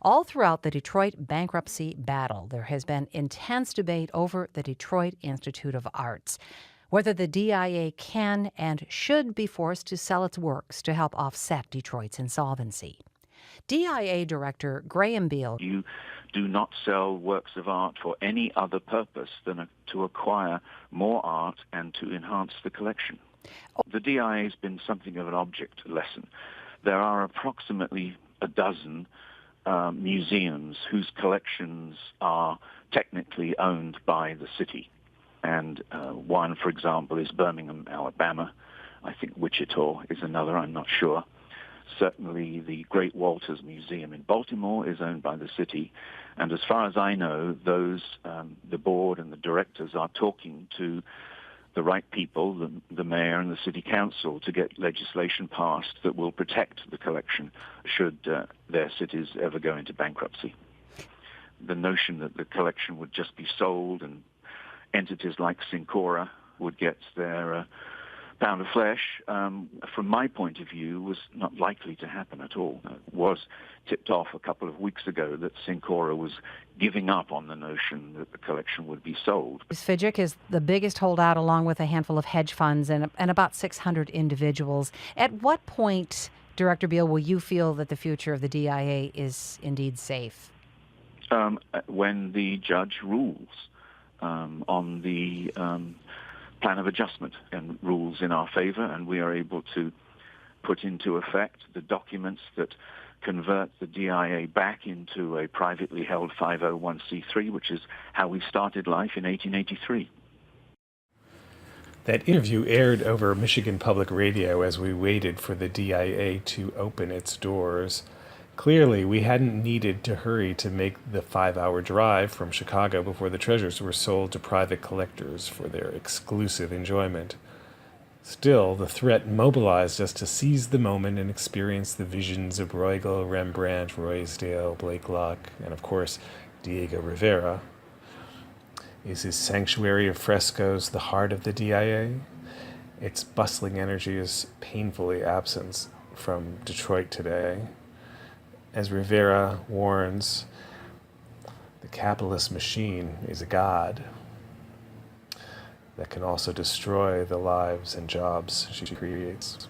All throughout the Detroit bankruptcy battle, there has been intense debate over the Detroit Institute of Arts, whether the DIA can and should be forced to sell its works to help offset Detroit's insolvency. DIA Director Graham Beale. You do not sell works of art for any other purpose than to acquire more art and to enhance the collection. The DIA has been something of an object lesson. There are approximately a dozen museums whose collections are technically owned by the city. And one, for example, is Birmingham, Alabama. I think Wichita is another, I'm not sure. Certainly the Great Walters Museum in Baltimore is owned by the city. And as far as I know, the board and the directors are talking to the right people, the mayor and the city council, to get legislation passed that will protect the collection should their cities ever go into bankruptcy. The notion that the collection would just be sold and entities like Syncora would get their pound of flesh, from my point of view, was not likely to happen at all. It was tipped off a couple of weeks ago that Syncora was giving up on the notion that the collection would be sold. Fidget is the biggest holdout, along with a handful of hedge funds and about 600 individuals. At what point, Director Beale, will you feel that the future of the DIA is indeed safe? When the judge rules on the plan of adjustment and rules in our favor, and we are able to put into effect the documents that convert the DIA back into a privately held 501c3, which is how we started life in 1883. That interview aired over Michigan Public Radio as we waited for the DIA to open its doors. Clearly, we hadn't needed to hurry to make the 5-hour drive from Chicago before the treasures were sold to private collectors for their exclusive enjoyment. Still, the threat mobilized us to seize the moment and experience the visions of Bruegel, Rembrandt, Ruysdael, Blakelock, and of course, Diego Rivera. Is his sanctuary of frescoes the heart of the DIA? Its bustling energy is painfully absent from Detroit today. As Rivera warns, the capitalist machine is a god that can also destroy the lives and jobs she creates.